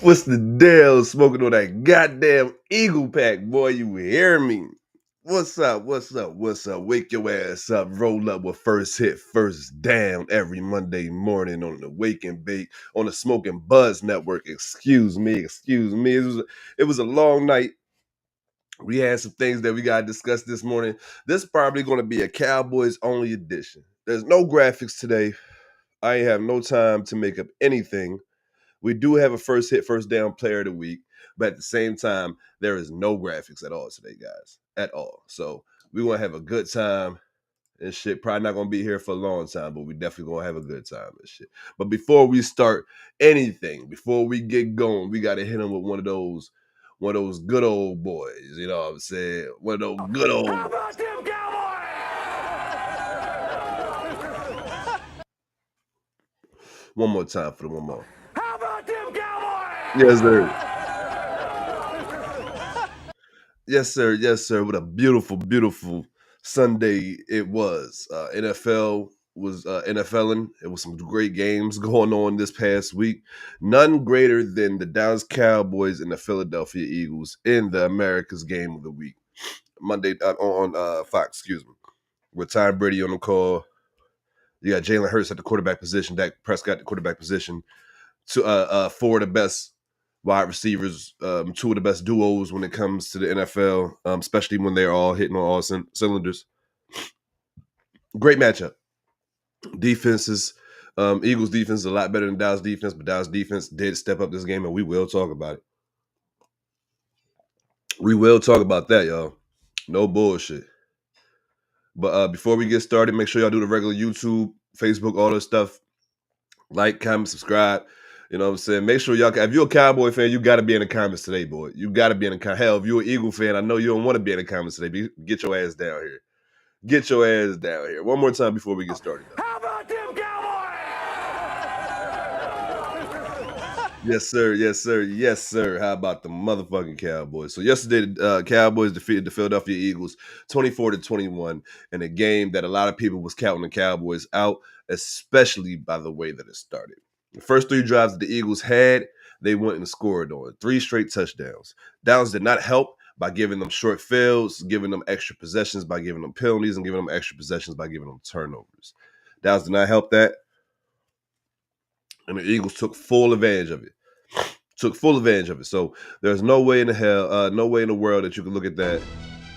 What's the deal? Smoking on that goddamn Eagle Pack, boy. You hear me? What's up? What's up? What's up? Wake your ass up. Roll up with first hit, first down every Monday morning on the Wake and Bake on the Smoking Buzz Network. Excuse me. Excuse me. It was a long night. We had some things that we got to discuss this morning. This is probably going to be a Cowboys only edition. There's no graphics today. I ain't have no time to make up anything. We do have a first hit, first down player of the week, but at the same time, there is no graphics at all today, guys. At all. So we want to have a good time and shit. Probably not gonna be here for a long time, but we definitely gonna have a good time and shit. But before we start anything, before we get going, we gotta hit them with one of those good old boys. You know what I'm saying? One of those good old. How about them Cowboys? One more time for the one more. How about them Cowboys? Yes, sir. Yes, sir. Yes, sir. What a beautiful, beautiful Sunday it was. NFL was NFLing. It was some great games going on this past week. None greater than the Dallas Cowboys and the Philadelphia Eagles in the America's Game of the Week. Monday on Fox, excuse me. With Tom Brady on the call. You got Jalen Hurts at the quarterback position, Dak Prescott at the quarterback position. Four of the best wide receivers, two of the best duos when it comes to the NFL, especially when they're all hitting on all cylinders. Great matchup. Defenses, Eagles defense is a lot better than Dallas defense, but Dallas defense did step up this game, and we will talk about it. We will talk about that, y'all. No bullshit. But before we get started, make sure y'all do the regular YouTube, Facebook, all this stuff. Like, comment, subscribe. You know what I'm saying? Make sure y'all, if you're a Cowboy fan, you got to be in the comments today, boy. You got to be in the comments. Hell, if you're an Eagle fan, I know you don't want to be in the comments today, but get your ass down here. Get your ass down here. One more time before we get started. How about them Cowboys? Yes, sir. Yes, sir. Yes, sir. How about the motherfucking Cowboys? So yesterday, the Cowboys defeated the Philadelphia Eagles 24-21 in a game that a lot of people was counting the Cowboys out, especially by the way that it started. The first three drives that the Eagles had, they went and scored on 3 straight touchdowns. Dallas did not help by giving them short fields, giving them extra possessions, by giving them penalties, and giving them extra possessions by giving them turnovers. Dallas did not help that, and the Eagles took full advantage of it. So there's no way in the hell, no way in the world that you can look at that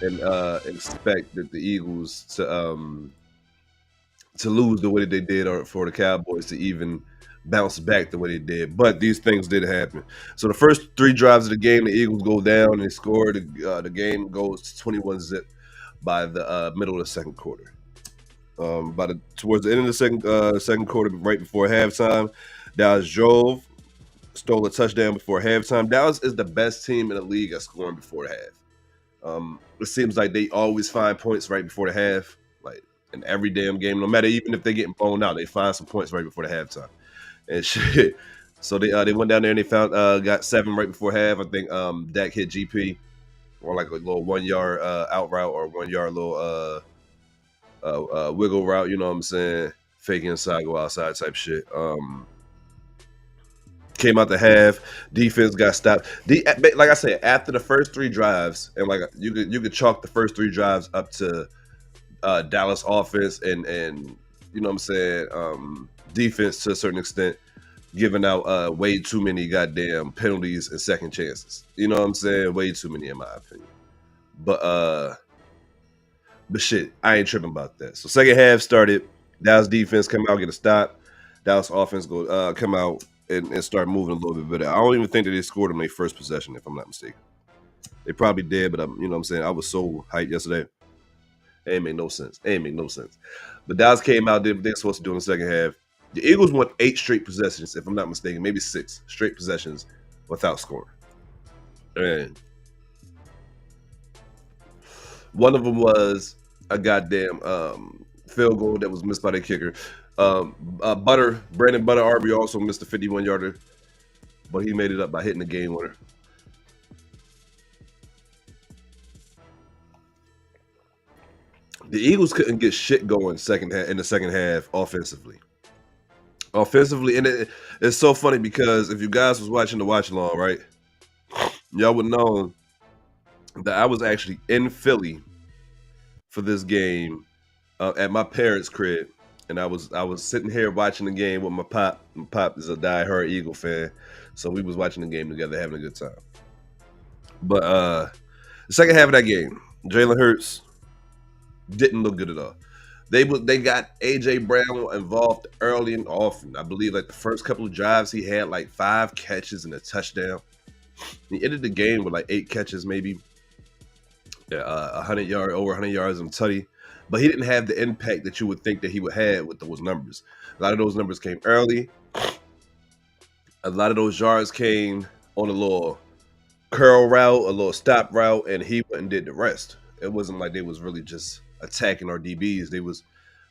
and expect that the Eagles to lose the way that they did, or for the Cowboys to even bounce back the way they did. But these things did happen. So the first 3 drives of the game, the Eagles go down and they score. The game goes to 21-zip by the middle of the second quarter. Towards the end of the second quarter, right before halftime, Dallas stole a touchdown before halftime. Dallas is the best team in the league at scoring before the half. It seems like they always find points right before the half, like in every damn game. No matter, even if they're getting blown out, they find some points right before the halftime and shit. So they went down there and they found got 7 right before half. I think Dak hit GP or like a little 1 yard out route or 1 yard little wiggle route. You know what I'm saying? Fake inside, go outside type shit. Came out the half, defense got stopped. Like I said, after the first 3 drives, and like you could chalk the first 3 drives up to Dallas offense and you know what I'm saying, defense to a certain extent, giving out way too many goddamn penalties and second chances. You know what I'm saying? Way too many in my opinion. But shit, I ain't tripping about that. So second half started, Dallas defense come out, get a stop. Dallas offense go come out and start moving a little bit better. I don't even think that they scored on their first possession, if I'm not mistaken. They probably did, but you know what I'm saying? I was so hyped yesterday. It ain't make no sense. But Dallas came out, did what they're supposed to do in the second half. The Eagles won 8 straight possessions, if I'm not mistaken, maybe 6 straight possessions without scoring. And one of them was a goddamn field goal that was missed by the kicker. Brandon Butter Arby also missed a 51-yarder, but he made it up by hitting the game winner. The Eagles couldn't get shit going in the second half offensively. offensively, and it's so funny because if you guys was watching the watch along, right, y'all would know that I was actually in Philly for this game at my parents' crib, and I was sitting here watching the game with my pop. My pop is a diehard Eagle fan, so we was watching the game together, having a good time. But the second half of that game, Jalen Hurts didn't look good at all. They got AJ Brown involved early and often. I believe like the first couple of drives he had like 5 catches and a touchdown. He ended the game with like 8 catches, maybe 100 yard over 100 yards and tutty. But he didn't have the impact that you would think that he would have with those numbers. A lot of those numbers came early. A lot of those yards came on a little curl route, a little stop route, and he went and did the rest. It wasn't like they was really just attacking our DBs. They was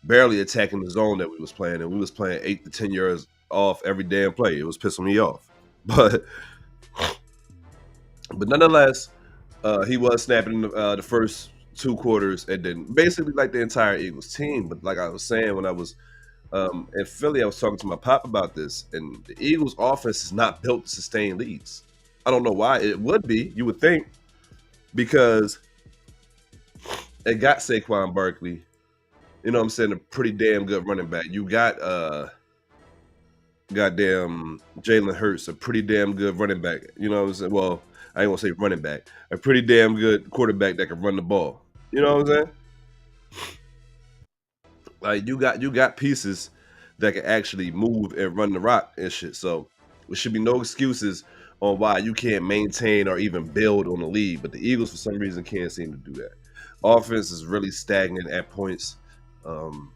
barely attacking the zone that we was playing, and we was playing 8 to 10 yards off every damn play. It was pissing me off. But nonetheless, he was snapping the first 2 quarters, and then basically like the entire Eagles team. But like I was saying, when I was in Philly, I was talking to my pop about this, and the Eagles' offense is not built to sustain leads. I don't know why. It would be, you would think, because it got Saquon Barkley. You know what I'm saying? A pretty damn good running back. You got goddamn Jalen Hurts, a pretty damn good running back. You know what I'm saying? Well, I ain't gonna say running back, a pretty damn good quarterback that can run the ball. You know what I'm saying? Like you got pieces that can actually move and run the rock and shit. So there should be no excuses on why you can't maintain or even build on the lead. But the Eagles, for some reason, can't seem to do that. Offense is really stagnant at points. Um,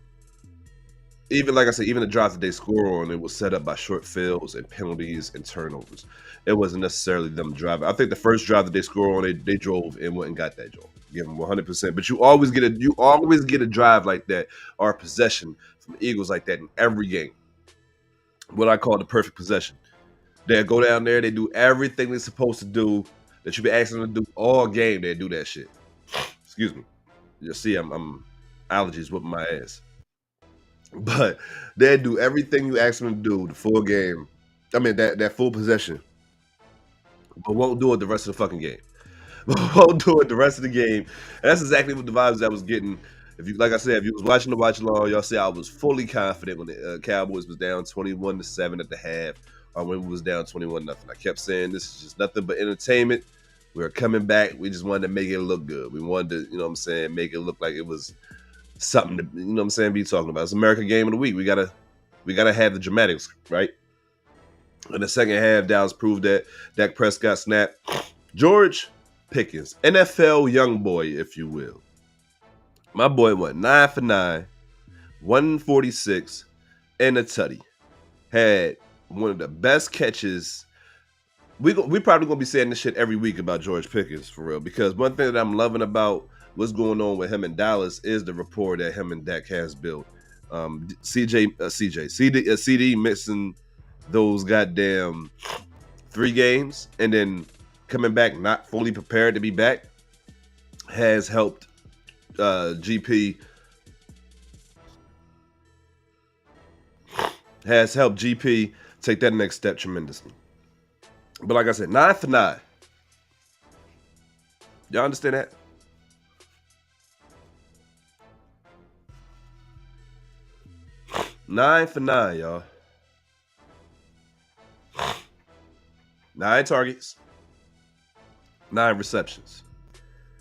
Even like I said, even the drive that they score on, it was set up by short fields and penalties and turnovers. It wasn't necessarily them driving. I think the first drive that they score on, they drove and went and got that job. Give them 100%. But you always get a drive like that or a possession from the Eagles like that in every game. What I call the perfect possession. They go down there, they do everything they're supposed to do that you be asking them to do all game. They do that shit. Excuse me. You see, I'm allergies whipping my ass. But they do everything you ask them to do the full game. I mean that full possession, but won't do it the rest of the fucking game. Won't do it the rest of the game. And that's exactly what the vibes I was getting. If you, like I said, if you was watching the watch along, y'all see I was fully confident when the Cowboys was down 21-7 at the half, or when we was down 21-0. I kept saying this is just nothing but entertainment. We were coming back. We just wanted to make it look good. We wanted to, you know what I'm saying, make it look like it was something to, you know what I'm saying, be talking about. It's American game of the week. We gotta have the dramatics, right? In the second half, Dallas proved that. Dak Prescott snapped. George Pickens, NFL young boy, if you will. My boy went 9 for 9, 146, and a tutty. Had one of the best catches. We probably gonna be saying this shit every week about George Pickens for real, because one thing that I'm loving about what's going on with him in Dallas is the rapport that him and Dak has built. CD missing those goddamn 3 games and then coming back not fully prepared to be back has helped GP take that next step tremendously. But like I said, 9 for 9. Y'all understand that? 9 for 9, y'all. 9 targets, 9 receptions.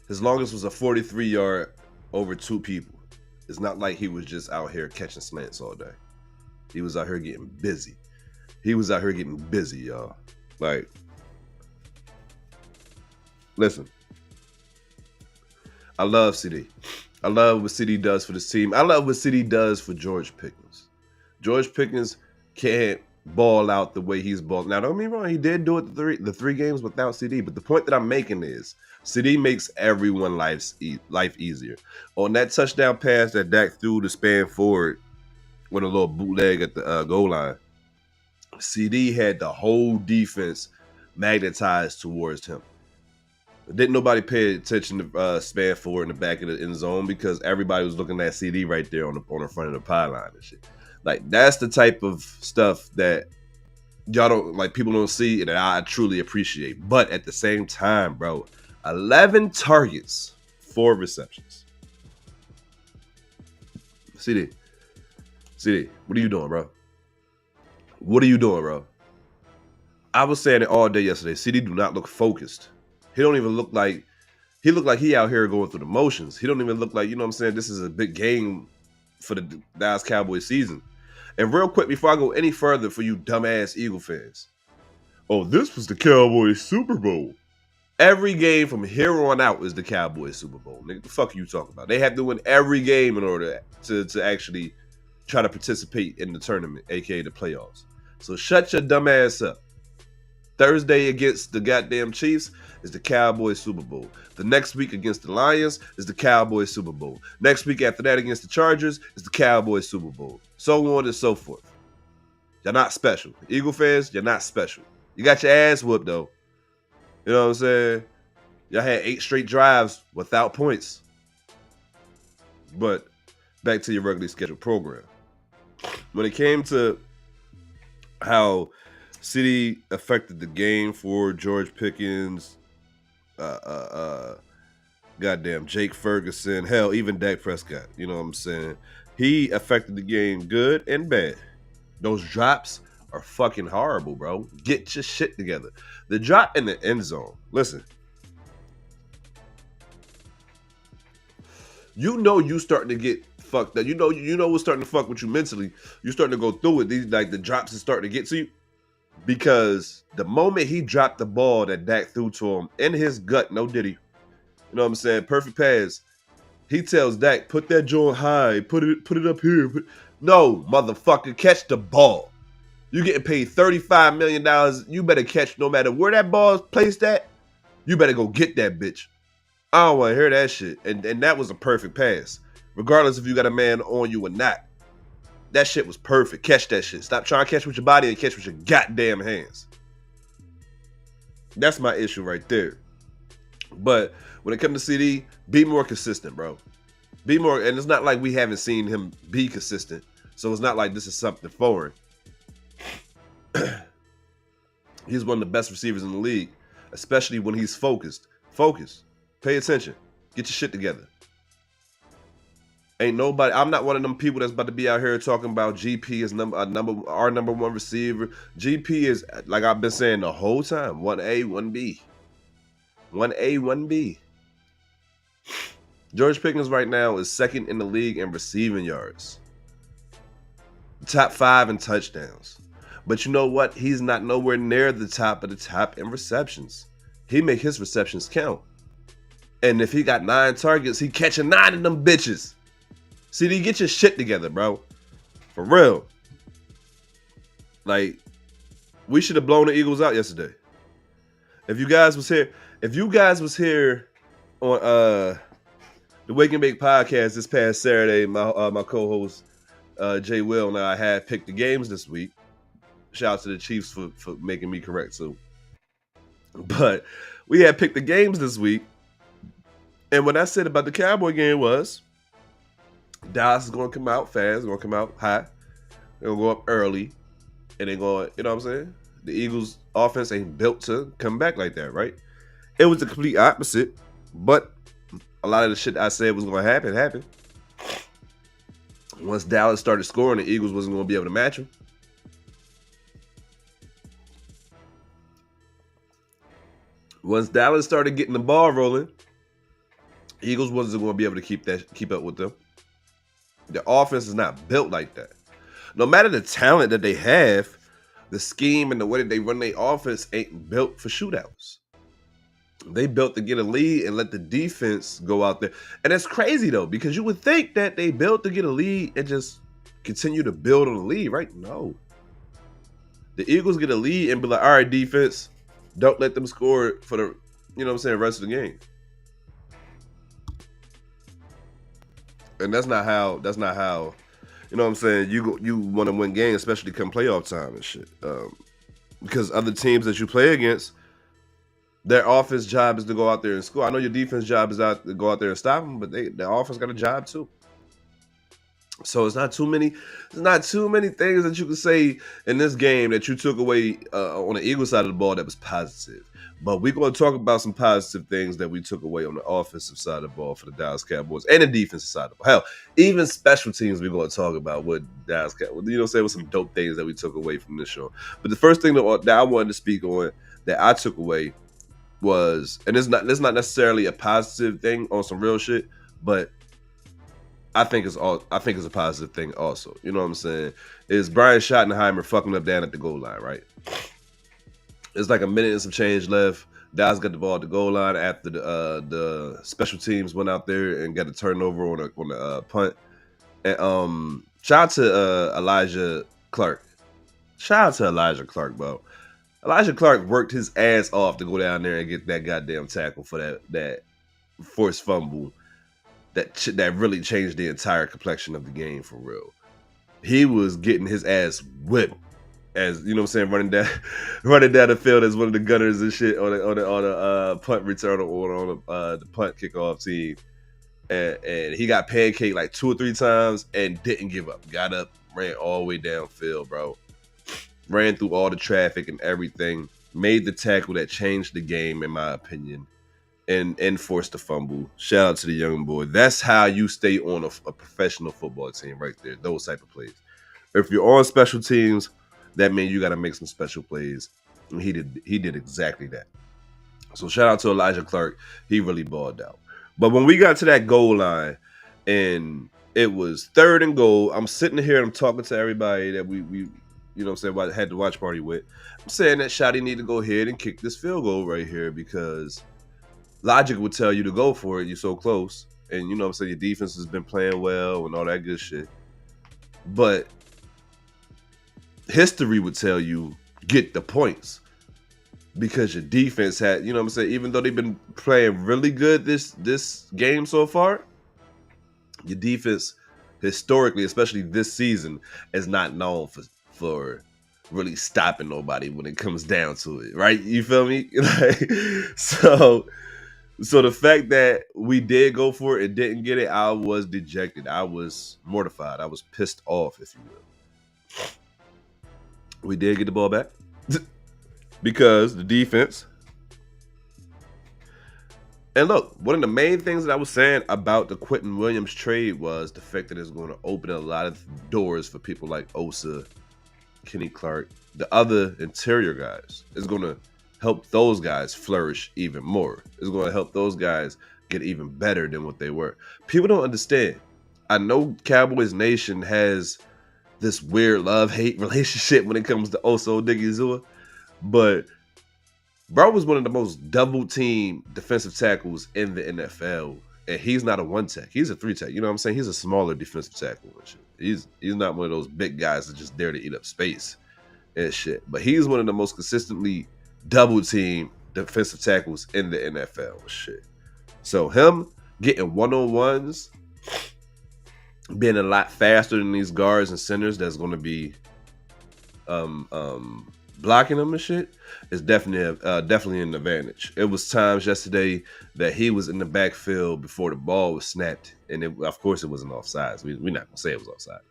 His longest was a 43-yard over 2 people. It's not like he was just out here catching slants all day. He was out here getting busy. Y'all. Like, listen, I love CD. I love what CD does for this team. I love what CD does for George Pickens. George Pickens can't ball out the way he's balled. Now, don't get me wrong, he did do it the three games without CD, but the point that I'm making is CD makes everyone life easier. On that touchdown pass that Dak threw to span forward with a little bootleg at the goal line, CD had the whole defense magnetized towards him. Didn't nobody pay attention to span forward in the back of the end zone because everybody was looking at CD right there on the front of the pylon and shit. Like that's the type of stuff that y'all don't like, people don't see, and that I truly appreciate. But at the same time, bro, 11 targets, 4 receptions. CD, CD, what are you doing, bro? What are you doing, bro? I was saying it all day yesterday. CD do not look focused. He don't even look like he look like he out here going through the motions. He don't even look like, you know what I'm saying, this is a big game for the Dallas Cowboys season. And real quick, before I go any further for you dumbass Eagle fans, oh, this was the Cowboys Super Bowl. Every game from here on out is the Cowboys Super Bowl. Nigga, the fuck are you talking about? They have to win every game in order to actually try to participate in the tournament, aka the playoffs. So shut your dumb ass up. Thursday against the goddamn Chiefs is the Cowboys Super Bowl. The next week against the Lions is the Cowboys Super Bowl. Next week after that against the Chargers is the Cowboys Super Bowl. So on and so forth. You're not special. Eagle fans, you're not special. You got your ass whooped though. You know what I'm saying? Y'all had 8 straight drives without points. But back to your regularly scheduled program. When it came to how City affected the game for George Pickens, goddamn Jake Ferguson, hell, even Dak Prescott, you know what I'm saying? He affected the game good and bad. Those drops are fucking horrible, bro. Get your shit together. The drop in the end zone. Listen. You know you starting to get fucked up. You know what's starting to fuck with you mentally. You're starting to go through it. These like the drops is starting to get to you. Because the moment he dropped the ball that Dak threw to him in his gut, no diddy. You know what I'm saying? Perfect pass. He tells Dak, put that joint high, put it up here. No, motherfucker, catch the ball. You getting paid $35 million. You better catch no matter where that ball is placed at. You better go get that bitch. I don't want to hear that shit. And that was a perfect pass. Regardless if you got a man on you or not. That shit was perfect. Catch that shit. Stop trying to catch with your body and catch with your goddamn hands. That's my issue right there. But when it comes to CD, be more consistent, bro. Be more, and it's not like we haven't seen him be consistent. So it's not like this is something foreign. He's one of the best receivers in the league, especially when he's focused. Focus. Pay attention. Get your shit together. Ain't nobody. I'm not one of them people that's about to be out here talking about GP is our number one receiver. GP is, like I've been saying the whole time, 1A, 1B. 1A, 1B. George Pickens right now is second in the league in receiving yards. Top 5 in touchdowns. But you know what? He's not nowhere near the top of the top in receptions. He make his receptions count. And if he got 9 targets, he catching 9 of them bitches. CD, get your shit together, bro. For real. Like, we should have blown the Eagles out yesterday. If you guys was here on the Wake and Bake podcast this past Saturday, my co-host Jay Will and I had picked the games this week. Shout out to the Chiefs for making me correct too. But we had picked the games this week. And what I said about the Cowboy game was Dallas is going to come out fast, going to come out hot. They're going to go up early. And they're going, you know what I'm saying? The Eagles offense ain't built to come back like that, right? It was the complete opposite. But a lot of the shit I said was going to happen, happened. Once Dallas started scoring, the Eagles wasn't going to be able to match them. Once Dallas started getting the ball rolling, Eagles wasn't going to be able to keep up with them. The offense is not built like that. No matter the talent that they have, the scheme and the way that they run their offense ain't built for shootouts. They built to get a lead and let the defense go out there. And it's crazy though, because you would think that they built to get a lead and just continue to build on the lead, right? No. The Eagles get a lead and be like, all right, defense, don't let them score for the, you know what I'm saying, rest of the game. And that's not how, you know what I'm saying, you want to win games, especially come playoff time and shit. Because other teams that you play against, their offense job is to go out there and score. I know your defense job is to go out there and stop them, but their offense got a job too. So it's not too many things that you can say in this game that you took away on the Eagles side of the ball that was positive. But we're going to talk about some positive things that we took away on the offensive side of the ball for the Dallas Cowboys and the defensive side of the ball. Hell, even special teams we're going to talk about with Dallas Cowboys. You know, say with some dope things that we took away from this show. But the first thing that I wanted to speak on that I took away was, and it's not necessarily a positive thing on some real shit, but I think it's a positive thing also. You know what I'm saying? Is Brian Schottenheimer fucking up down at the goal line, right? It's like a minute and some change left. Dallas got the ball at the goal line after the special teams went out there and got a turnover on a punt. And shout out to Elijah Clark. Shout out to Elijah Clark, bro. Elijah Clark worked his ass off to go down there and get that goddamn tackle for that forced fumble that really changed the entire complexion of the game for real. He was getting his ass whipped, as you know what I'm saying, running down the field as one of the gunners and shit on the punt return or on the punt kickoff team. And he got pancaked like 2 or 3 times and didn't give up. Got up, ran all the way downfield, bro. Ran through all the traffic and everything. Made the tackle that changed the game, in my opinion. And forced the fumble. Shout out to the young boy. That's how you stay on a professional football team right there. Those type of plays. If you're on special teams, that means you got to make some special plays. And he did exactly that. So shout out to Elijah Clark. He really balled out. But when we got to that goal line and it was 3rd and goal, I'm sitting here and I'm talking to everybody that we you know what I'm saying, had the watch party with. I'm saying that Shotty need to go ahead and kick this field goal right here because logic would tell you to go for it. You're so close. And you know what I'm saying, your defense has been playing well and all that good shit. But history would tell you get the points. Because your defense had, you know what I'm saying, even though they've been playing really good this game so far, your defense historically, especially this season, is not known for really stopping nobody when it comes down to it, right? You feel me? So the fact that we did go for it and didn't get it, I was dejected. I was mortified. I was pissed off, if you will. We did get the ball back because the defense. And look, one of the main things that I was saying about the Quentin Williams trade was the fact that it's going to open a lot of doors for people like Osa, Kenny Clark, the other interior guys. It's going to help those guys flourish even more. It's going to help those guys get even better than what they were. People don't understand. I know Cowboys Nation has this weird love-hate relationship when it comes to Osa Odigizua, but bro was one of the most double-team defensive tackles in the NFL, and he's not a one-tech. He's a 3-tech. You know what I'm saying? He's a smaller defensive tackle and shit. He's not one of those big guys that just dare to eat up space and shit. But he's one of the most consistently double-team defensive tackles in the NFL and shit. So him getting one-on-ones, being a lot faster than these guards and centers that's going to be blocking them and shit is definitely an advantage. It was times yesterday that he was in the backfield before the ball was snapped, and of course it wasn't offsides. We're not gonna say it was offside,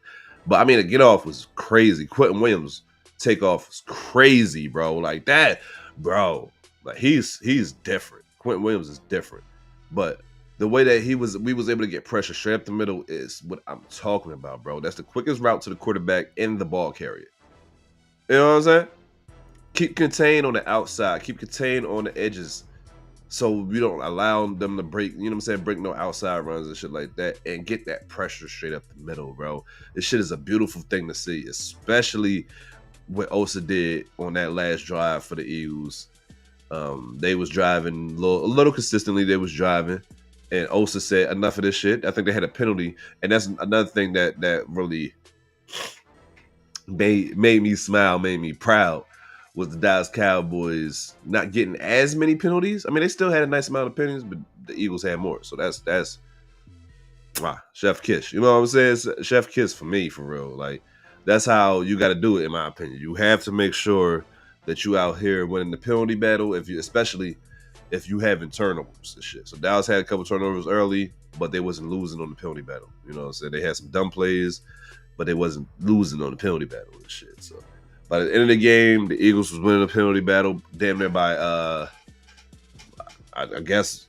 but I mean the get off was crazy. Quentin Williams takeoff was crazy, bro. Like that, bro. Like he's different. Quentin Williams is different, but the way that we was able to get pressure straight up the middle is what I'm talking about, bro. That's the quickest route to the quarterback and the ball carrier. You know what I'm saying? Keep contained on the outside. Keep contained on the edges so we don't allow them to break, you know what I'm saying, break no outside runs and shit like that and get that pressure straight up the middle, bro. This shit is a beautiful thing to see, especially what Osa did on that last drive for the Eagles. They was driving a little consistently. They was driving, and Osa said, enough of this shit. I think they had a penalty, and that's another thing that really made me smile, made me proud, was the Dallas Cowboys not getting as many penalties. I mean, they still had a nice amount of penalties, but the Eagles had more. So that's chef kiss. You know what I'm saying? It's chef kiss for me, for real. Like, that's how you got to do it, in my opinion. You have to make sure that you out here winning the penalty battle, especially if you having turnovers and shit. So Dallas had a couple turnovers early. but they wasn't losing on the penalty battle. You know what I'm saying? They had some dumb plays, but they wasn't losing on the penalty battle and shit. So by the end of the game, the Eagles was winning the penalty battle damn near by I guess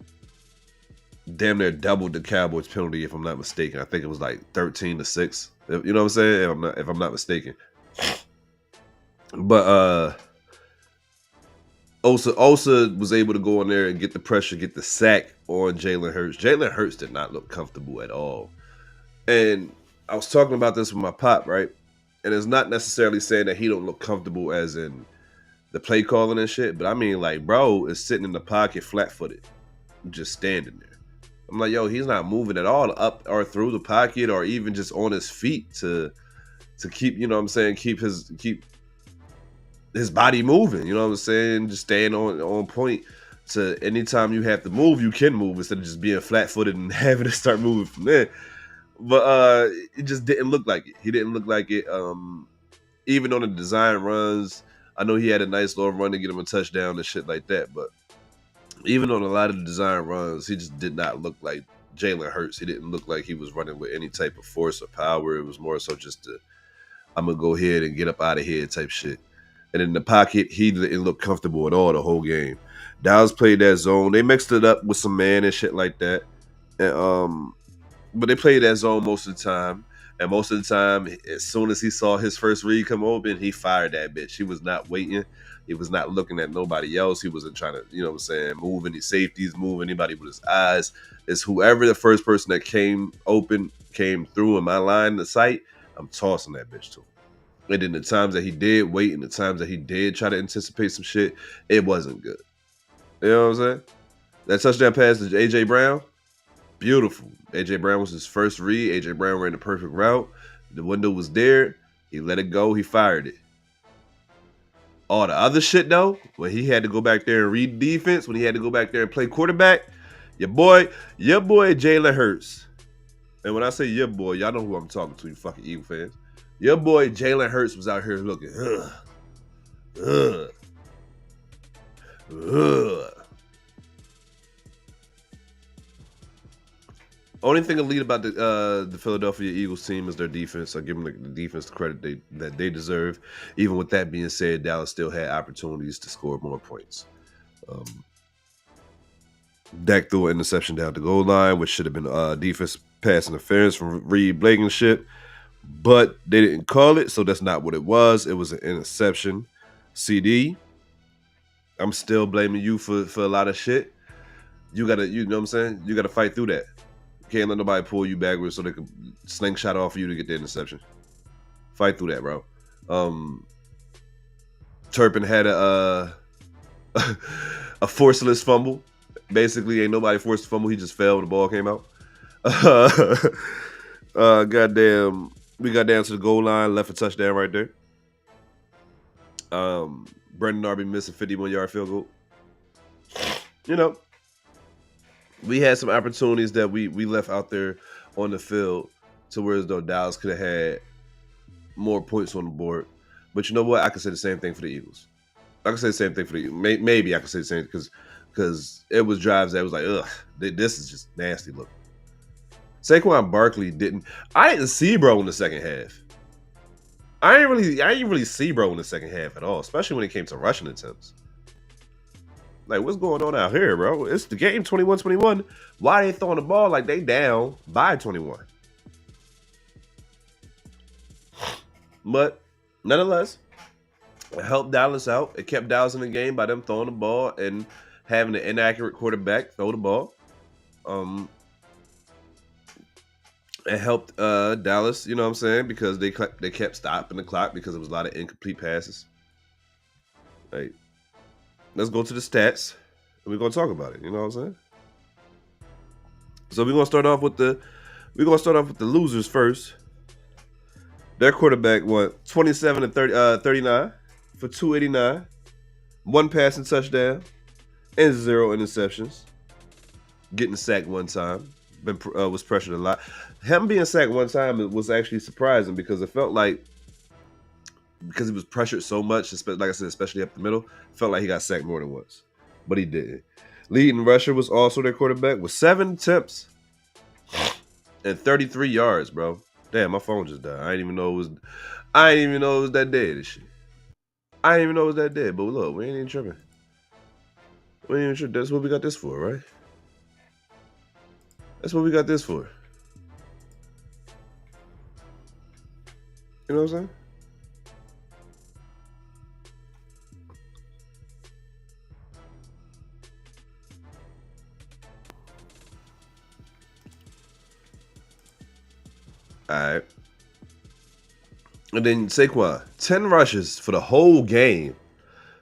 damn near doubled the Cowboys penalty if I'm not mistaken. I think it was like 13-6. You know what I'm saying? If I'm not mistaken. But Osa was able to go in there and get the pressure, get the sack on Jalen Hurts. Jalen Hurts did not look comfortable at all. And I was talking about this with my pop, right? And it's not necessarily saying that he don't look comfortable as in the play calling and shit, but I mean like bro is sitting in the pocket flat-footed, just standing there. I'm like, yo, he's not moving at all up or through the pocket or even just on his feet to keep, you know what I'm saying, keep his body moving, you know what I'm saying? Just staying on point. So anytime you have to move, you can move instead of just being flat-footed and having to start moving from there. But it just didn't look like it. He didn't look like it. Even on the design runs, I know he had a nice little run to get him a touchdown and shit like that. But even on a lot of the design runs, he just did not look like Jalen Hurts. He didn't look like he was running with any type of force or power. It was more so just I'm going to go ahead and get up out of here type shit. And in the pocket, he didn't look comfortable at all the whole game. Dallas played that zone. They mixed it up with some man and shit like that. And, but they played that zone most of the time. And most of the time, as soon as he saw his first read come open, he fired that bitch. He was not waiting. He was not looking at nobody else. He wasn't trying to, you know what I'm saying, move any safeties, move anybody with his eyes. It's whoever the first person that came through in my line of sight, I'm tossing that bitch to him. And then the times that he did wait and the times that he did try to anticipate some shit, it wasn't good. You know what I'm saying? That touchdown pass to A.J. Brown, beautiful. A.J. Brown was his first read. A.J. Brown ran the perfect route. The window was there. He let it go. He fired it. All the other shit, though, when he had to go back there and read defense, when he had to go back there and play quarterback, your boy Jalen Hurts. And when I say your boy, y'all know who I'm talking to, you fucking Eagle fans. Your boy Jalen Hurts was out here looking, Only thing elite about the Philadelphia Eagles team is their defense. I give them the defense the credit that they deserve. Even with that being said, Dallas still had opportunities to score more points. Dak threw an interception down the goal line, which should have been defense pass interference from Reed Blankenship. But they didn't call it, so that's not what it was. It was an interception. CD, I'm still blaming you for a lot of shit. You gotta, you know what I'm saying? You gotta fight through that. You can't let nobody pull you backwards so they can slingshot off you to get the interception. Fight through that, bro. Turpin had a forceless fumble. Basically, ain't nobody forced to fumble. He just fell when the ball came out. Goddamn. We got down to the goal line, left a touchdown right there. Brendan Darby missed a 51-yard field goal. You know, we had some opportunities that we left out there on the field to where as though Dallas could have had more points on the board. But you know what? I can say the same thing for the Eagles. I can say the same thing for the Eagles. Maybe I can say the same because it was drives that was like, ugh, this is just nasty looking. Saquon Barkley didn't see bro in the second half. I didn't really see bro in the second half at all, especially when it came to rushing attempts. Like, what's going on out here, bro? It's the game 21-21. Why are they throwing the ball like they down by 21? But nonetheless, it helped Dallas out. It kept Dallas in the game by them throwing the ball and having an inaccurate quarterback throw the ball. It helped Dallas, you know what I'm saying, because they kept stopping the clock because it was a lot of incomplete passes. Hey, let's go to the stats and we're gonna talk about it. You know what I'm saying? So we're gonna start off with the losers first. Their quarterback went 27 and 39 for 289, one passing touchdown, and 0 interceptions. Getting sacked one time. Was pressured a lot. Him being sacked one time was actually surprising because it felt like, because he was pressured so much, like I said, especially up the middle, felt like he got sacked more than once. But he didn't. Leading rusher was also their quarterback with 7 attempts and 33 yards, bro. Damn, my phone just died. I didn't even know it was. I didn't even know it was that dead. This shit. I didn't even know it was that dead. But look, we ain't even tripping. We ain't even tripping. That's what we got this for, right? That's what we got this for. You know what I'm saying? All right. And then Saquon, 10 rushes for the whole game,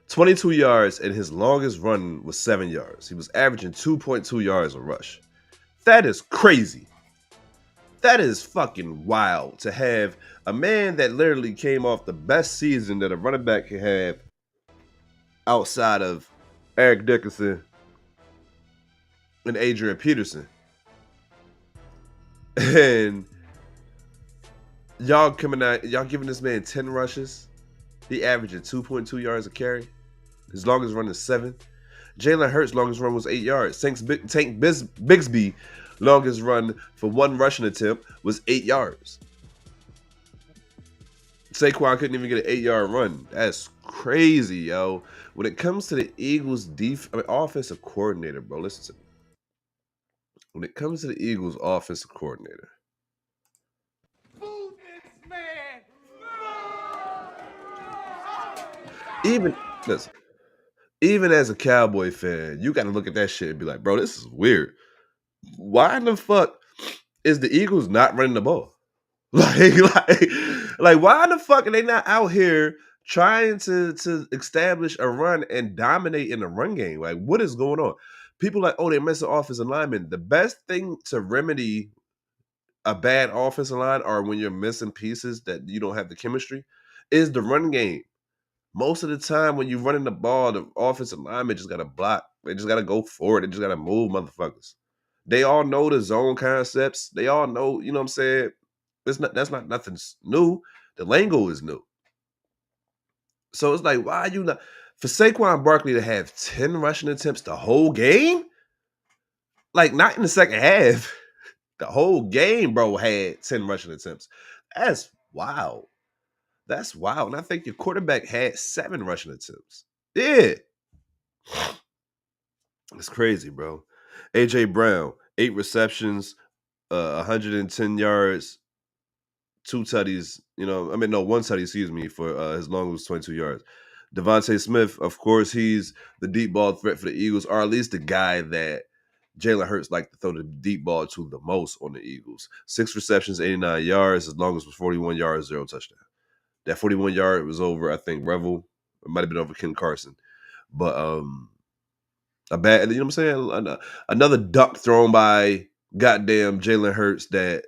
22 yards, and his longest run was 7 yards. He was averaging 2.2 yards a rush. That is crazy. That is fucking wild to have a man that literally came off the best season that a running back can have outside of Eric Dickerson and Adrian Peterson. And y'all coming out, y'all giving this man 10 rushes. He averaging 2.2 yards a carry. His longest run is 7. Jalen Hurts' longest run was 8 yards. Tank Bigsby longest run for one rushing attempt was 8 yards. Saquon couldn't even get an 8-yard run. That's crazy, yo. When it comes to the Eagles' offensive coordinator, bro, listen to me. When it comes to the Eagles' offensive coordinator, even listen, even as a Cowboy fan, you got to look at that shit and be like, bro, this is weird. Why in the fuck is the Eagles not running the ball? Like, why the fuck are they not out here trying to establish a run and dominate in the run game? Like, what is going on? People like, oh, they're missing offensive linemen. The best thing to remedy a bad offensive line or when you're missing pieces that you don't have the chemistry is the run game. Most of the time when you're running the ball, the offensive lineman just gotta block. They just gotta go forward. They just gotta move motherfuckers. They all know the zone concepts. They all know, you know what I'm saying? That's not nothing new. The lingo is new. So it's like, why are you not for Saquon Barkley to have 10 rushing attempts the whole game? Like not in the second half. The whole game, bro, had 10 rushing attempts. That's wild. That's wild. And I think your quarterback had 7 rushing attempts. Yeah. It's crazy, bro. AJ Brown, 8 receptions, 110 yards, 2 tutties. No, 1 tutty, excuse me, for his longest was 22 yards. Devontae Smith, of course, he's the deep ball threat for the Eagles, or at least the guy that Jalen Hurts like to throw the deep ball to the most on the Eagles. 6 receptions, 89 yards. His longest was 41 yards, 0 touchdown. That 41 yard was over, I think, Revel. It might have been over Ken Carson. But a bad, you know what I'm saying? Another duck thrown by goddamn Jalen Hurts that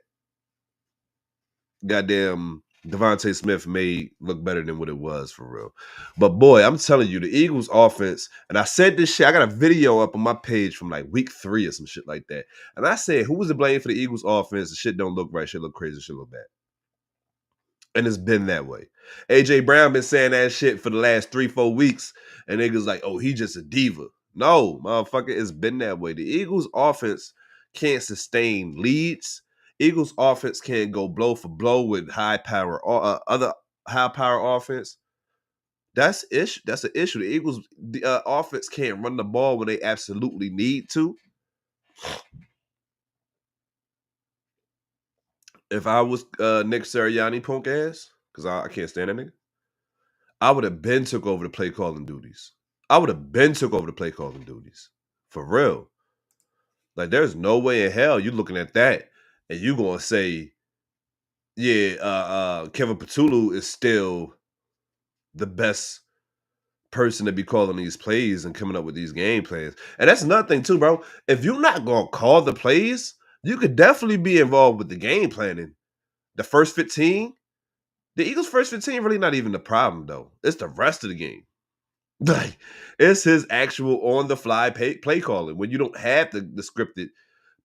goddamn Devontae Smith made look better than what it was for real. But boy, I'm telling you, the Eagles offense, and I said this shit, I got a video up on my page from like week 3 or some shit like that. And I said, who was to blame for the Eagles offense? The shit don't look right, shit look crazy, shit look bad. And it's been that way. AJ Brown been saying that shit for the last 3-4 weeks, and niggas like, oh, he just a diva. No, motherfucker, it's been that way. The Eagles offense can't sustain leads. Eagles offense can't go blow for blow with high power or other high power offense. That's issue. That's an issue. The Eagles offense can't run the ball when they absolutely need to. If I was Nick Sirianni punk ass, because I can't stand that nigga, I would have been took over the play calling duties. I would have been took over the play calling duties. For real. Like there's no way in hell you looking at that and you gonna say, yeah, Kevin Patulu is still the best person to be calling these plays and coming up with these game plans. And that's another thing too, bro. If you're not gonna call the plays, you could definitely be involved with the game planning. The first 15, the Eagles' first 15 really not even the problem though. It's the rest of the game. Like it's his actual on the fly play calling when you don't have the scripted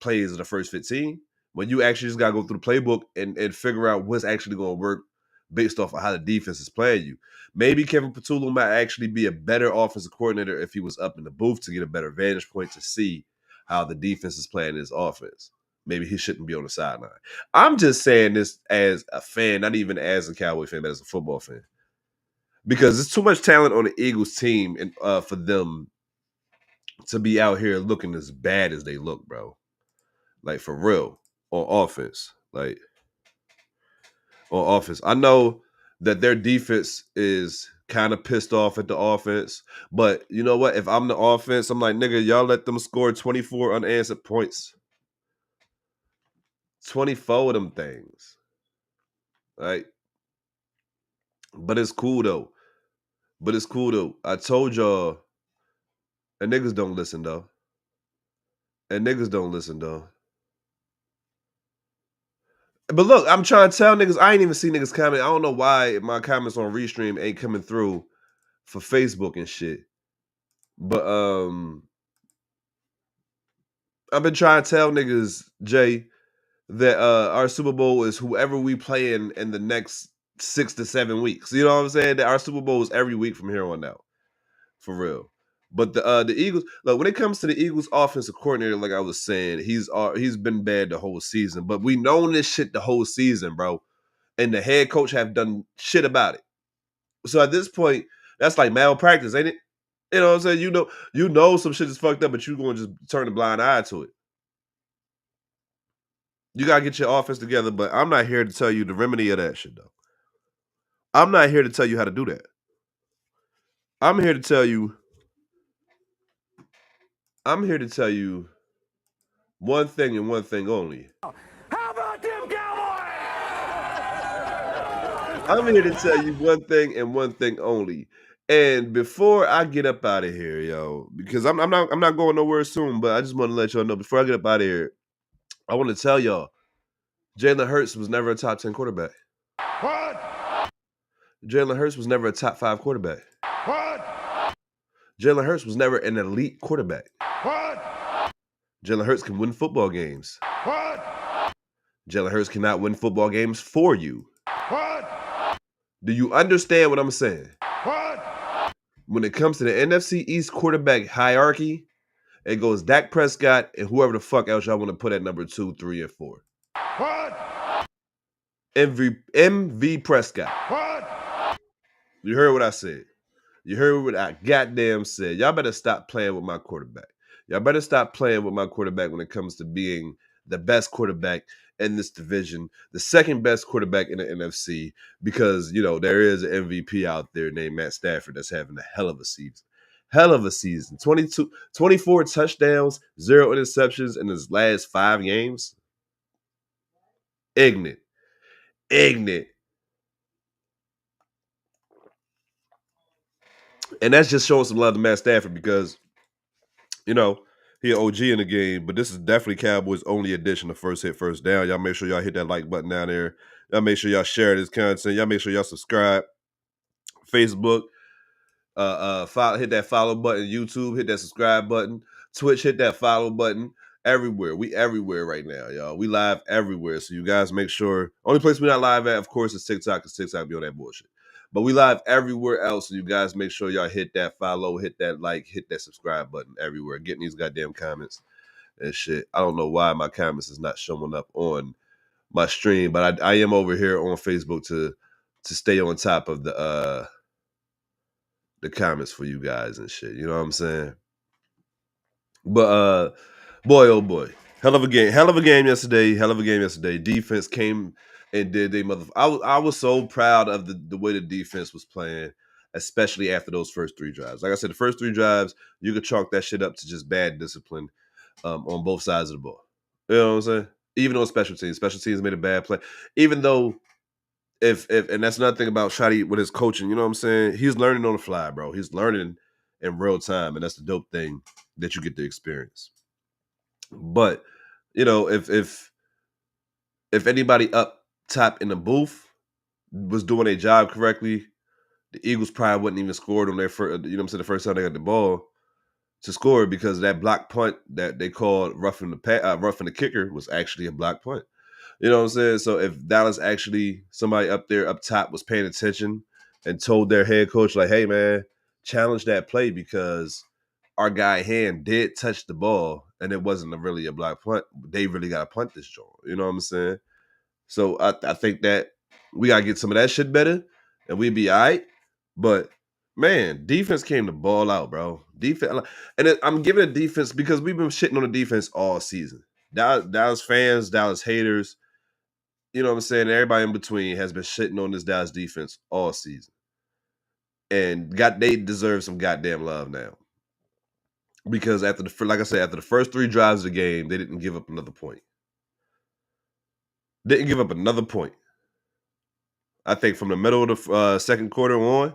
plays of the first 15. When you actually just gotta go through the playbook and figure out what's actually gonna work based off of how the defense is playing you. Maybe Kevin Patulu might actually be a better offensive coordinator if he was up in the booth to get a better vantage point to see how the defense is playing his offense. maybe he shouldn't be on the sideline. I'm just saying this as a fan, not even as a Cowboy fan, but as a football fan, because there's too much talent on the Eagles team, and for them to be out here looking as bad as they look, bro. Like for real on offense, like on offense. I know that their defense is kind of pissed off at the offense, but you know what? If I'm the offense, I'm like, nigga, y'all let them score 24 unanswered points. 24 of them things. Right? But it's cool though. I told y'all, and niggas don't listen though. And niggas don't listen though. But look, I'm trying to tell niggas, I ain't even see niggas comment. I don't know why my comments on Restream ain't coming through for Facebook and shit. But I've been trying to tell niggas, Jay, that our Super Bowl is whoever we play in the next 6 to 7 weeks. You know what I'm saying? That our Super Bowl is every week from here on out. For real. But the Eagles, look, when it comes to the Eagles offensive coordinator, like I was saying, he's been bad the whole season. But we known this shit the whole season, bro. And the head coach have done shit about it. So at this point, that's like malpractice, ain't it? You know what I'm saying? You know some shit is fucked up, but you gonna just turn a blind eye to it. You gotta get your offense together, but I'm not here to tell you the remedy of that shit though. I'm not here to tell you how to do that. I'm here to tell you, I'm here to tell you one thing and one thing only. How about them Cowboys? I'm here to tell you one thing and one thing only. And before I get up out of here, yo, because I'm not going nowhere soon, but I just want to let y'all know before I get up out of here, I want to tell y'all, Jalen Hurts was never a top 10 quarterback. What? Jalen Hurts was never a top 5 quarterback. What? Jalen Hurts was never an elite quarterback. What? Jalen Hurts can win football games. What? Jalen Hurts cannot win football games for you. What? Do you understand what I'm saying? What? When it comes to the NFC East quarterback hierarchy, it goes Dak Prescott and whoever the fuck else y'all want to put at number 2, 3, and 4. What? MV Prescott. What? You heard what I said. You heard what I goddamn said. Y'all better stop playing with my quarterback. Y'all better stop playing with my quarterback when it comes to being the best quarterback in this division, the second best quarterback in the NFC, because, you know, there is an MVP out there named Matt Stafford that's having a hell of a season. Hell of a season. 24 touchdowns, 0 interceptions in his last 5 games. Ignorant. And that's just showing some love to Matt Stafford because, you know, he an OG in the game, but this is definitely Cowboys' only edition of First Hit, First Down. Y'all make sure y'all hit that like button down there. Y'all make sure y'all share this content. Y'all make sure y'all subscribe. Facebook, hit that follow button. YouTube, hit that subscribe button. Twitch, hit that follow button. Everywhere. We everywhere right now, y'all. We live everywhere. So you guys make sure. Only place we're not live at, of course, is TikTok, because TikTok be on that bullshit. But we live everywhere else. So you guys make sure y'all hit that follow, hit that like, hit that subscribe button everywhere. Getting these goddamn comments and shit. I don't know why my comments is not showing up on my stream, but I am over here on Facebook to stay on top of the comments for you guys and shit. You know what I'm saying? But boy, oh boy. Hell of a game. Hell of a game yesterday. Defense came and did they mother. I was so proud of the way the defense was playing, especially after those first 3 drives. Like I said, the first 3 drives, you could chalk that shit up to just bad discipline on both sides of the ball. You know what I'm saying? Even on special teams. Special teams made a bad play. Even though if and that's another thing about Shotty with his coaching, you know what I'm saying? He's learning on the fly, bro. He's learning in real time, and that's the dope thing that you get to experience. But, you know, if anybody up top in the booth was doing their job correctly, the Eagles probably wouldn't even scored on their first, you know what I'm saying, the first time they got the ball to score, because that block punt that they called roughing the kicker was actually a block punt. You know what I'm saying? So if Dallas actually, somebody up there up top was paying attention and told their head coach, like, hey man, challenge that play, because our guy hand did touch the ball, and it wasn't really a block punt. They really got to punt this joint. You know what I'm saying? So I think that we gotta get some of that shit better, and we'd be all right. But man, defense came to ball out, bro. Defense, and I'm giving it defense because we've been shitting on the defense all season. Dallas fans, Dallas haters, you know what I'm saying? Everybody in between has been shitting on this Dallas defense all season, and they deserve some goddamn love now because like I said, after the first 3 drives of the game, they didn't give up another point. Didn't give up another point. I think from the middle of the second quarter on,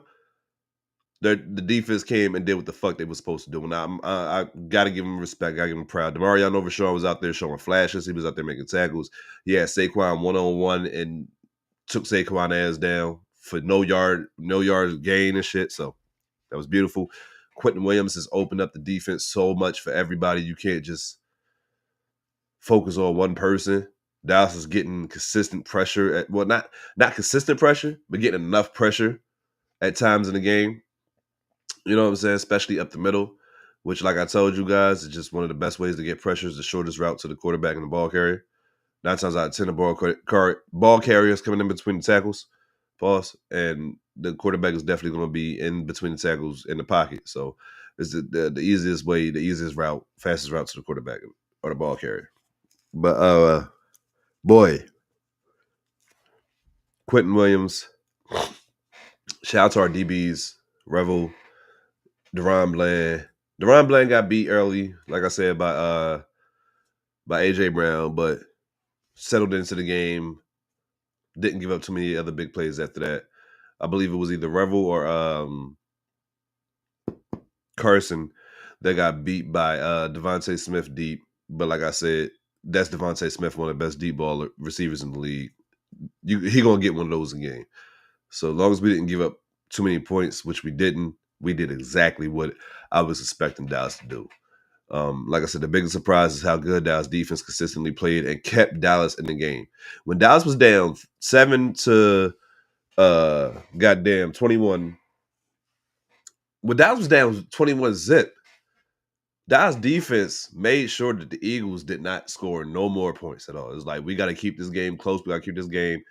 the defense came and did what the fuck they was supposed to do. And I gotta give him respect. Gotta give him proud. Demarion Overshawn was out there showing flashes. He was out there making tackles. He had Saquon 1-on-1 and took Saquon ass down for no yard gain and shit. So that was beautiful. Quentin Williams has opened up the defense so much for everybody. You can't just focus on one person. Dallas is getting consistent pressure not consistent pressure, but getting enough pressure at times in the game. You know what I'm saying? Especially up the middle, which, like I told you guys, is just one of the best ways to get pressure. Is the shortest route to the quarterback and the ball carrier. 9 times out of 10, the ball carriers coming in between the tackles, pause, and the quarterback is definitely going to be in between the tackles in the pocket. So it's the easiest way, the easiest route, fastest route to the quarterback or the ball carrier. But boy, Quentin Williams, shout out to our DBs, Revel, Deron Bland. Deron Bland got beat early, like I said, by AJ Brown, but settled into the game. Didn't give up too many other big plays after that. I believe it was either Revel or Carson that got beat by Devontae Smith deep. But like I said, that's Devontae Smith, one of the best deep ball receivers in the league. He gonna get one of those again. So as long as we didn't give up too many points, which we didn't, we did exactly what I was expecting Dallas to do. Like I said, the biggest surprise is how good Dallas defense consistently played and kept Dallas in the game. When Dallas was down 7 to goddamn 21, when Dallas was down 21 zip, Dallas defense made sure that the Eagles did not score no more points at all. It's like we got to keep this game close. We got to keep this game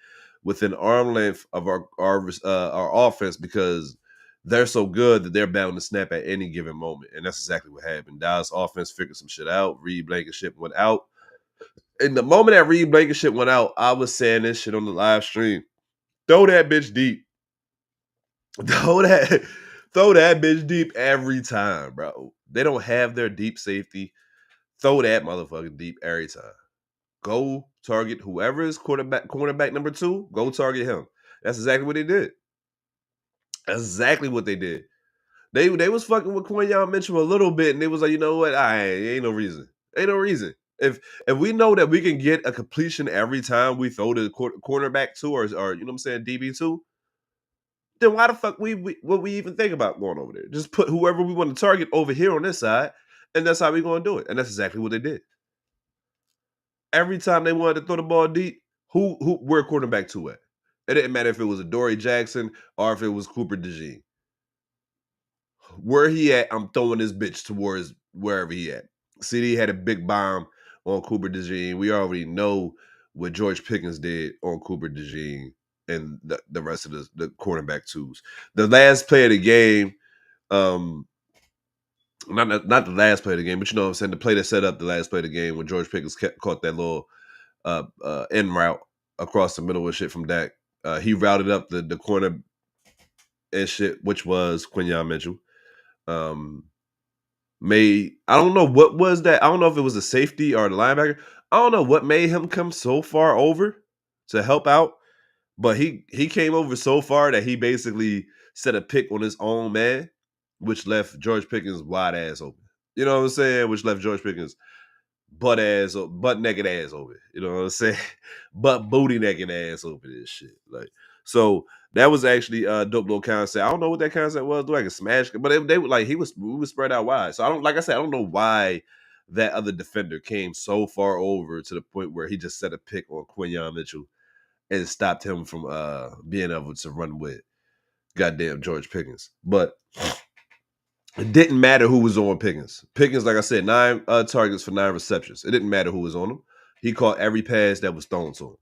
within arm length of our offense because they're so good that they're bound to snap at any given moment, and that's exactly what happened. Dallas offense figured some shit out. Reed Blankenship went out, and the moment that Reed Blankenship went out, I was saying this shit on the live stream. Throw that bitch deep. Throw that, throw that bitch deep every time, bro. They don't have their deep safety. Throw that motherfucker deep every time. Go target whoever is cornerback number 2. Go target him. That's exactly what they did. That's exactly what they did. They was fucking with Quinyon Mitchell a little bit, and they was like, you know what? Ain't no reason. Ain't no reason. If we know that we can get a completion every time we throw the cornerback 2 or you know what I'm saying, DB2, then why the fuck what we even think about going over there? Just put whoever we want to target over here on this side, and that's how we gonna do it. And that's exactly what they did. Every time they wanted to throw the ball deep, where quarterback 2 at? It didn't matter if it was a Dory Jackson or if it was Cooper DeJean. Where he at, I'm throwing this bitch towards wherever he at. CD had a big bomb on Cooper DeJean. We already know what George Pickens did on Cooper DeJean and the rest of the quarterback 2s. The last play of the game, not the last play of the game, but you know what I'm saying, the play that set up the last play of the game when George Pickens caught that little end route across the middle of shit from Dak. He routed up the corner and shit, which was Quinyon Mitchell. I don't know what was that. I don't know if it was a safety or the linebacker. I don't know what made him come so far over to help out, but he came over so far that he basically set a pick on his own man, which left George Pickens wide ass open. You know what I'm saying? Which left George Pickens butt naked ass open. You know what I'm saying? Butt booty naked ass open and shit. Like, so that was actually a dope little concept. I don't know what that concept was. Do I can smash? But they were like we was spread out wide. So I don't, like I said, I don't know why that other defender came so far over to the point where he just set a pick on Quinyon Mitchell and stopped him from being able to run with goddamn George Pickens. But It didn't matter who was on Pickens. Pickens, like I said, 9 targets for 9 receptions. It didn't matter who was on him. He caught every pass that was thrown to him.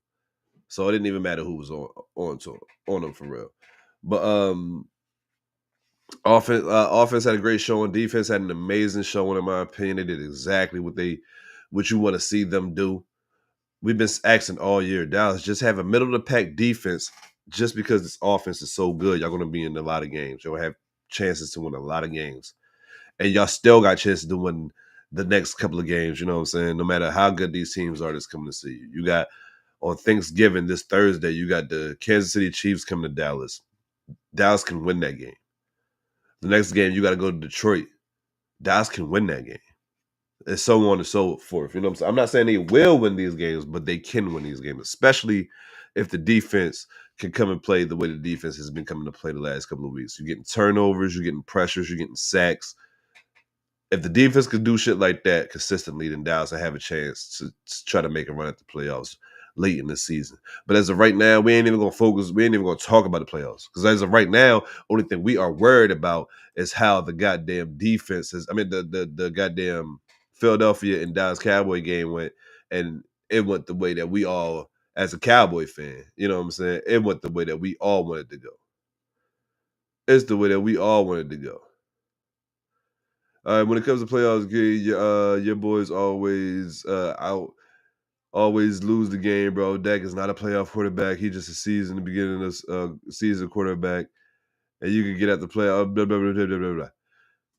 So it didn't even matter who was on him for real. But offense had a great showing. Defense had an amazing showing, in my opinion. They did exactly what you want to see them do. We've been asking all year, Dallas, just have a middle of the pack defense. Just because this offense is so good, y'all going to be in a lot of games. You'll have chances to win a lot of games, and y'all still got chances to win the next couple of games. You know what I'm saying? No matter how good these teams are that's coming to see you. You got on Thanksgiving this Thursday, you got the Kansas City Chiefs coming to Dallas. Dallas can win that game. The next game, you got to go to Detroit. Dallas can win that game. And so on and so forth. You know what I'm saying? I'm not saying they will win these games, but they can win these games, especially if the defense can come and play the way the defense has been coming to play the last couple of weeks. You're getting turnovers, you're getting pressures, you're getting sacks. If the defense could do shit like that consistently, then Dallas will have a chance to try to make a run at the playoffs late in the season. But as of right now, we ain't even gonna focus. We ain't even gonna talk about the playoffs because as of right now, only thing we are worried about is how the goddamn defense is. I mean, the goddamn Philadelphia and Dallas Cowboy game went, and it went the way that we all, as a Cowboy fan, you know what I'm saying? It went the way that we all wanted to go. It's the way that we all wanted to go. When it comes to playoffs, your boys always lose the game, bro. Dak is not a playoff quarterback. He just a season, the beginning of season quarterback, and you can get at the playoff. Blah, blah, blah, blah, blah, blah.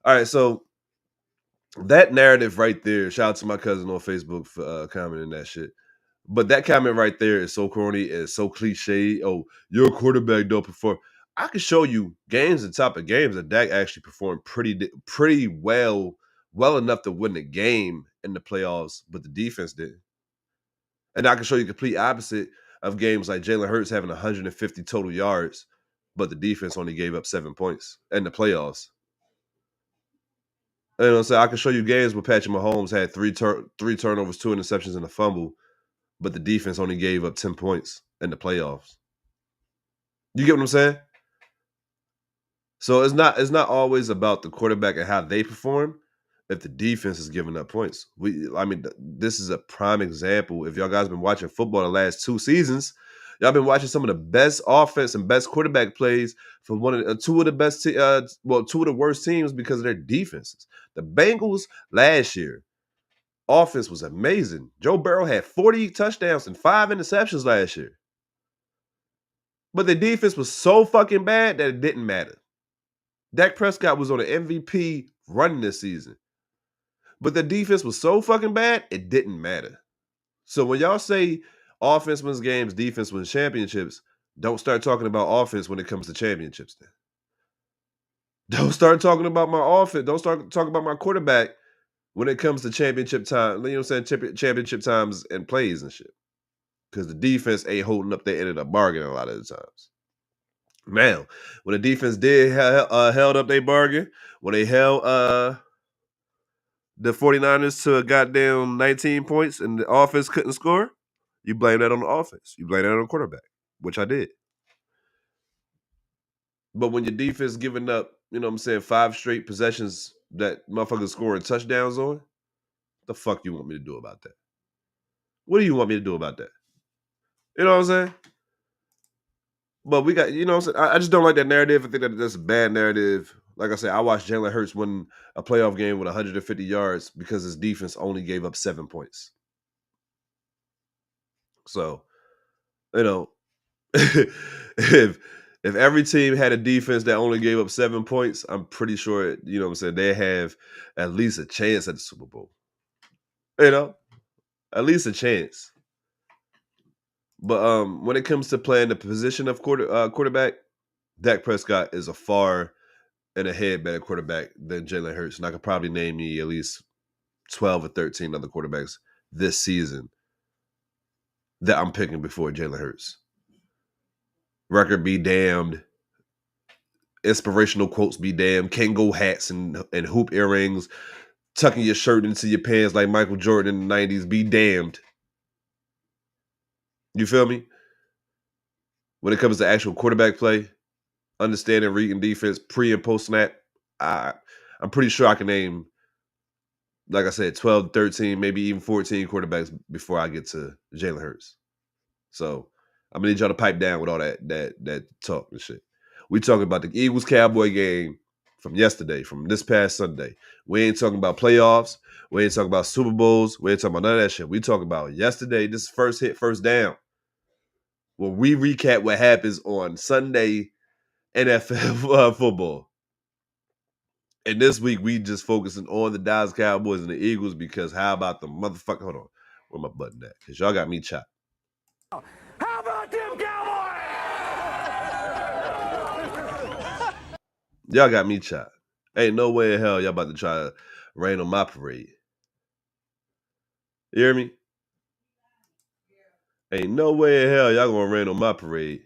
All right, so that narrative right there. Shout out to my cousin on Facebook for commenting that shit. But that comment right there is so corny and so cliche. Oh, your quarterback don't perform. I can show you games and top of games that Dak actually performed pretty well enough to win the game in the playoffs, but the defense didn't. And I can show you complete opposite of games like Jalen Hurts having 150 total yards, but the defense only gave up 7 points in the playoffs. You know what I'm saying? I can show you games where Patrick Mahomes had three turnovers, 2 interceptions, and a fumble, but the defense only gave up 10 points in the playoffs. You get what I'm saying? So it's not always about the quarterback and how they perform. If the defense is giving up points, this is a prime example. If y'all guys been watching football the last 2 seasons, y'all been watching some of the best offense and best quarterback plays for two of the best, two of the worst teams because of their defenses. The Bengals last year, offense was amazing. Joe Burrow had 40 touchdowns and 5 interceptions last year, but the defense was so fucking bad that it didn't matter. Dak Prescott was on an MVP run this season. But the defense was so fucking bad, it didn't matter. So when y'all say offense wins games, defense wins championships, don't start talking about offense when it comes to championships then. Don't start talking about my offense. Don't start talking about my quarterback when it comes to championship time. You know what I'm saying? Championship times and plays and shit. Because the defense ain't holding up their end of the bargain a lot of the times. Now, when the defense did held up their bargain, when they held the 49ers to a goddamn 19 points and the offense couldn't score, you blame that on the offense. You blame that on the quarterback, which I did. But when your defense giving up, you know what I'm saying, 5 straight possessions that motherfuckers scoring touchdowns on, the fuck you want me to do about that? What do you want me to do about that? You know what I'm saying? But we got, you know what I'm saying? I just don't like that narrative. I think that's a bad narrative. Like I said, I watched Jalen Hurts win a playoff game with 150 yards because his defense only gave up 7 points. So, you know, if every team had a defense that only gave up 7 points, I'm pretty sure, you know what I'm saying, they have at least a chance at the Super Bowl. You know? At least a chance. But when it comes to playing the position of quarterback, Dak Prescott is a far and ahead better quarterback than Jalen Hurts. And I could probably name me at least 12 or 13 other quarterbacks this season that I'm picking before Jalen Hurts. Record be damned. Inspirational quotes be damned. Kango hats and hoop earrings. Tucking your shirt into your pants like Michael Jordan in the 90s. Be damned. You feel me? When it comes to actual quarterback play, understanding reading defense pre and post snap, I'm pretty sure I can name, like I said, 12, 13, maybe even 14 quarterbacks before I get to Jalen Hurts. So I'm gonna need y'all to pipe down with all that talk and shit. We talking about the Eagles Cowboy game from yesterday, from this past Sunday. We ain't talking about playoffs. We ain't talking about Super Bowls. We ain't talking about none of that shit. We talking about yesterday. This is first hit, first down. Where we recap what happens on Sunday NFL football. And this week we just focusing on the Dallas Cowboys and the Eagles because how about the motherfucker? Hold on, where my button at? Because y'all got me chopped. How about them Cowboys? Y'all got me chopped. Ain't no way in hell y'all about to try to rain on my parade. You hear me? Ain't no way in hell y'all gonna rain on my parade.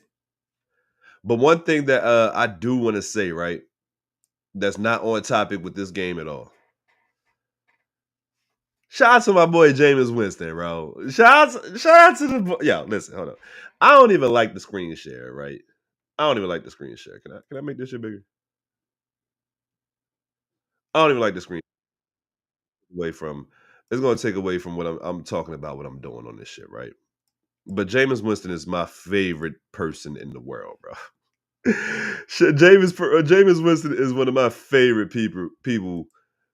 But one thing that I do want to say, right, that's not on topic with this game at all. Shout out to my boy Jameis Winston, bro. Shout out to the yo. Listen, hold up. I don't even like the screen share, right? I don't even like the screen share. Can I make this shit bigger? I don't even like the screen away from. It's gonna take away from what I'm talking about. What I'm doing on this shit, right? But Jameis Winston is my favorite person in the world, bro. Jameis Winston is one of my favorite people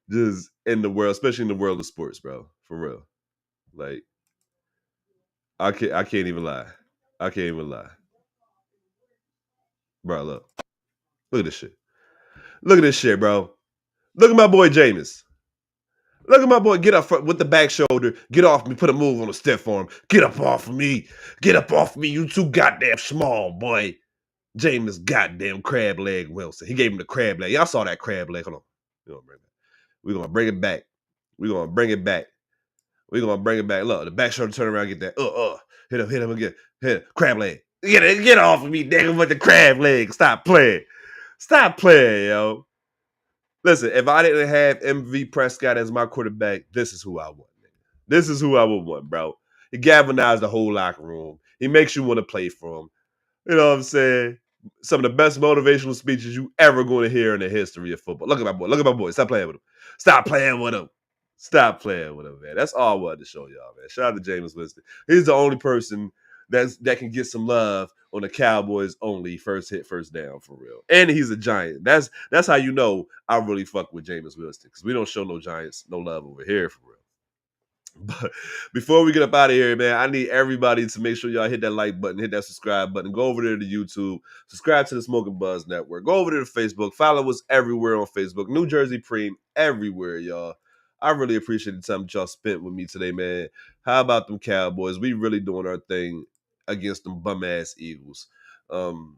just in the world, especially in the world of sports, bro. For real. Like I can't even lie. I can't even lie. Bro, look at this shit. Look at this shit, bro. Look at my boy Jameis. Look at my boy get up front with the back shoulder. Get off me. Put a move on the step for him. Get up off of me. Get up off of me. You too goddamn small, boy. Jameis goddamn crab leg Wilson. He gave him the crab leg. Y'all saw that crab leg. Hold on. We're gonna bring it back. We're gonna bring it back. We're gonna bring it back. Look, the back shoulder turn around, get that. Hit him again. Hit him. Crab leg. Get off of me, nigga, with the crab leg. Stop playing. Stop playing, yo. Listen, if I didn't have MV Prescott as my quarterback, this is who I want. Nigga. This is who I would want, bro. He galvanized the whole locker room. He makes you want to play for him. You know what I'm saying? Some of the best motivational speeches you ever going to hear in the history of football. Look at my boy. Look at my boy. Stop playing with him. Stop playing with him. Stop playing with him, man. That's all I wanted to show y'all, man. Shout out to Jameis Winston. He's the only person that can get some love on the Cowboys only first hit, first down for real. And he's a Giant. That's how you know I really fuck with Jameis Winston because we don't show no Giants no love over here for real. But before we get up out of here, man, I need everybody to make sure y'all hit that like button, hit that subscribe button, go over there to YouTube, subscribe to the Smoking Buzz Network, go over there to Facebook, follow us everywhere on Facebook, New Jersey Preem, everywhere, y'all. I really appreciate the time that y'all spent with me today, man. How about them Cowboys? We really doing our thing against them bum ass Eagles. Um,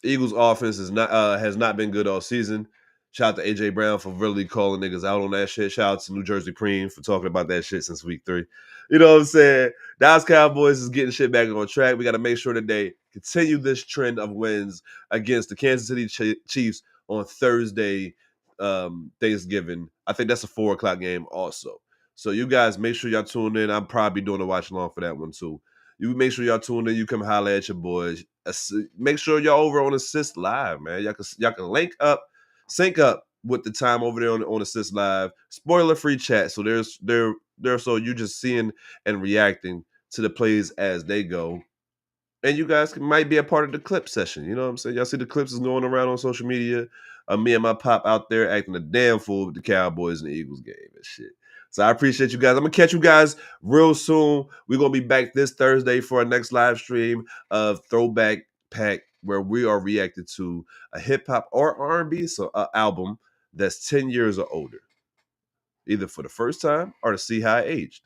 Eagles offense has not been good all season. Shout out to AJ Brown for really calling niggas out on that shit. Shout out to New Jersey Preem for talking about that shit since week 3. You know what I'm saying? Dallas Cowboys is getting shit back on track. We got to make sure that they continue this trend of wins against the Kansas City Chiefs on Thursday, Thanksgiving. I think that's a 4:00 game also. So you guys make sure y'all tune in. I'm probably doing a watch along for that one too. You make sure y'all tune in. You come holler at your boys. Make sure y'all over on Assist Live, man. Y'all can sync up with the time over there on Assist Live. Spoiler free chat. So there so you just seeing and reacting to the plays as they go. And you guys might be a part of the clip session. You know what I'm saying? Y'all see the clips is going around on social media. Me and my pop out there acting a damn fool with the Cowboys and the Eagles game and shit. So I appreciate you guys. I'm gonna catch you guys real soon. We're gonna be back this Thursday for our next live stream of Throwback Pack, where we are reacting to a hip hop or R&B album that's 10 years or older, either for the first time or to see how it aged.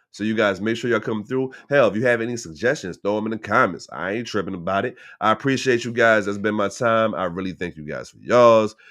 So you guys make sure y'all come through. Hell, if you have any suggestions, throw them in the comments. I ain't tripping about it. I appreciate you guys. That's been my time. I really thank you guys for y'all's.